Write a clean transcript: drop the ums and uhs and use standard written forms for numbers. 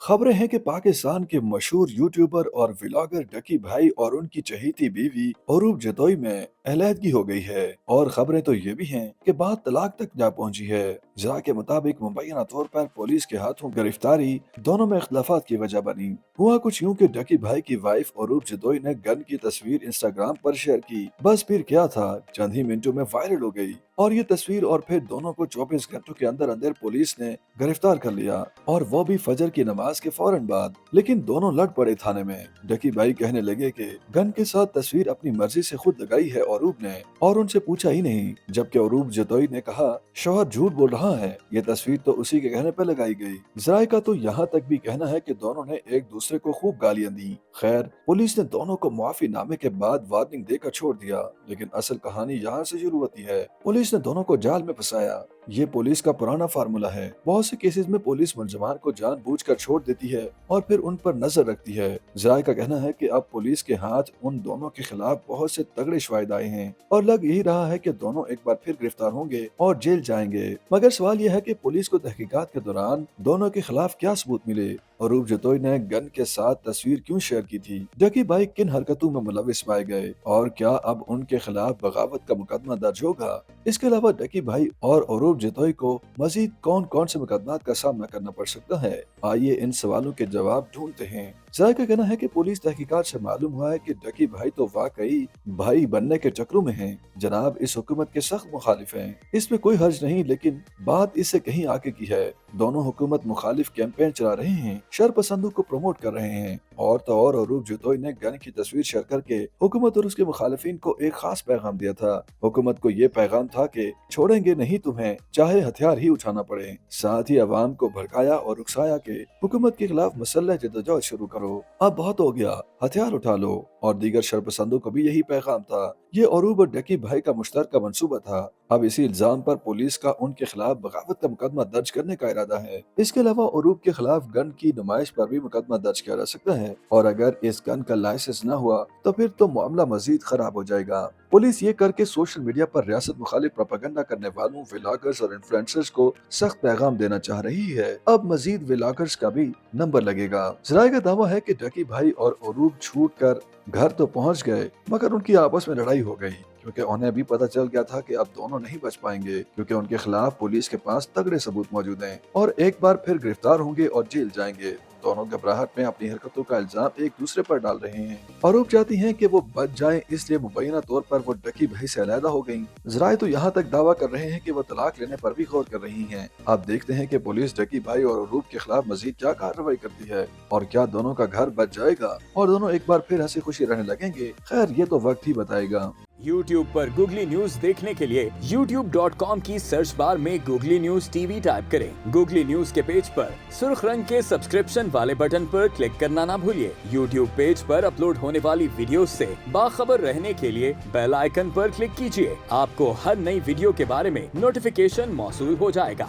खबरें हैं कि पाकिस्तान के मशहूर यूट्यूबर और व्लॉगर डकी भाई और उनकी चहेती बीवी अरूब जतोई में अलहदगी हो गई है। और खबरें तो ये भी हैं कि बात तलाक तक जा पहुंची है। जरा के मुताबिक मुबैना तौर पर पुलिस के हाथों गिरफ्तारी दोनों में इख्तलाफात की वजह बनी। हुआ कुछ यूं कि डकी भाई की वाइफ अरूब जतोई ने गन की तस्वीर इंस्टाग्राम पर शेयर की। बस फिर क्या था, चंद ही मिनटों में वायरल हो गई और ये तस्वीर और फिर दोनों को 24 घंटों के अंदर अंदर पुलिस ने गिरफ्तार कर लिया, और वो भी फजर की नमाज के फौरन बाद। लेकिन दोनों लड़ पड़े थाने में। डकी भाई कहने लगे कि गन के साथ तस्वीर अपनी मर्जी से खुद लगाई है अरूब ने और उनसे पूछा ही नहीं, जबकि अरूब जतोई ने कहा शौहर झूठ बोल रहा है, ये तस्वीर तो उसी के कहने पर लगाई गई। जराये का तो यहाँ तक भी कहना है कि दोनों ने एक दूसरे को खूब गालियां दी। खैर, पुलिस ने दोनों को मुआफी नामे के बाद वार्निंग देकर छोड़ दिया, लेकिन असल कहानी यहाँ से शुरू होती है। पुलिस ने दोनों को जाल में फंसाया। ये पुलिस का पुराना फार्मूला है। बहुत से केसेस में पुलिस मुलजमान को जानबूझकर छोड़ देती है और फिर उन पर नजर रखती है। जराये का कहना है कि अब पुलिस के हाथ उन दोनों के खिलाफ बहुत से तगड़े शवाहिद आए हैं और लग यही रहा है कि दोनों एक बार फिर गिरफ्तार होंगे और जेल जाएंगे। मगर सवाल यह है कि पुलिस को तहकीकात के दौरान दोनों के खिलाफ क्या सबूत मिले। अरूब जतोई ने गन के साथ तस्वीर क्यों शेयर की थी? डकी भाई किन हरकतों में मुलविस पाए गए और क्या अब उनके खिलाफ बगावत का मुकदमा दर्ज होगा? इसके अलावा डकी भाई और अरूब जतोई को मजीद कौन कौन से मुकदमात का सामना करना पड़ सकता है? आइए इन सवालों के जवाब ढूंढते हैं। जराये का कहना है कि पुलिस तहकीकात से मालूम हुआ है कि डकी भाई तो वाकई भाई बनने के चक्रों में हैं। जनाब इस हुकूमत के सख्त मुखालिफ हैं, इसमें कोई हर्ज नहीं, लेकिन बात इससे कहीं आगे की है। दोनों हुकूमत मुखालिफ कैंपेन चला रहे हैं, शर पसंदों को प्रमोट कर रहे हैं। और तो और अरूब जतोई ने गन की तस्वीर शेयर करके हुकूमत और उसके मुखालिफिन को एक खास पैगाम दिया था। हुकूमत को ये पैगाम था कि छोड़ेंगे नहीं तुम्हें, चाहे हथियार ही उठाना पड़े। साथ ही अवाम को भड़काया और उकसाया कि हुकूमत के खिलाफ मुसल्लह जदोजहद शुरू करो, अब बहुत हो गया, हथियार उठा लो। और दीगर शरपसंदों को भी यही पैगाम था। ये अरूब और डकी भाई का मुश्तरका मंसूबा था। अब इसी इल्जाम पर पुलिस का उनके खिलाफ बगावत का मुकदमा दर्ज करने का इरादा है। इसके अलावा अरूब के खिलाफ गन की नुमाइश पर भी मुकदमा दर्ज किया जा सकता है, और अगर इस गन का लाइसेंस न हुआ तो फिर तो मामला मजीद खराब हो जाएगा। पुलिस ये करके सोशल मीडिया पर रियासत मुखालिफ प्रोपेगेंडा करने वालों व्लॉगर्स और इन्फ्लुएंसर्स को सख्त पैगाम देना चाह रही है। अब मजीद व्लॉगर्स का भी नंबर लगेगा। जराये का दावा है कि डकी भाई और अरूब छूट कर घर तो पहुंच गए, मगर उनकी आपस में लड़ाई हो गई, क्योंकि उन्हें भी पता चल गया था कि अब दोनों नहीं बच पाएंगे, क्योंकि उनके खिलाफ पुलिस के पास तगड़े सबूत मौजूद हैं और एक बार फिर गिरफ्तार होंगे और जेल जाएंगे। दोनों घबराहट में अपनी हरकतों का इल्जाम एक दूसरे पर डाल रहे हैं। अरूब चाहती हैं कि वो बच जाएं, इसलिए मुबैना तौर पर वो डकी भाई से अलहदा हो गईं। जराये तो यहाँ तक दावा कर रहे हैं कि वो तलाक लेने पर भी गौर कर रही हैं। अब देखते हैं कि पुलिस डकी भाई और अरूब के खिलाफ मजीद क्या कार्रवाई करती है और क्या दोनों का घर बच जाएगा और दोनों एक बार फिर हंसी खुशी रहने लगेंगे। खैर, ये तो वक्त ही बताएगा। YouTube पर गूगली न्यूज देखने के लिए youtube.com की सर्च बार में गूगली न्यूज टीवी टाइप करें। गूगली न्यूज के पेज पर सुर्ख रंग के सब्सक्रिप्शन वाले बटन पर क्लिक करना ना भूलिए। YouTube पेज पर अपलोड होने वाली वीडियोस से बाखबर रहने के लिए बेल आइकन पर क्लिक कीजिए। आपको हर नई वीडियो के बारे में नोटिफिकेशन मौसूल हो जाएगा।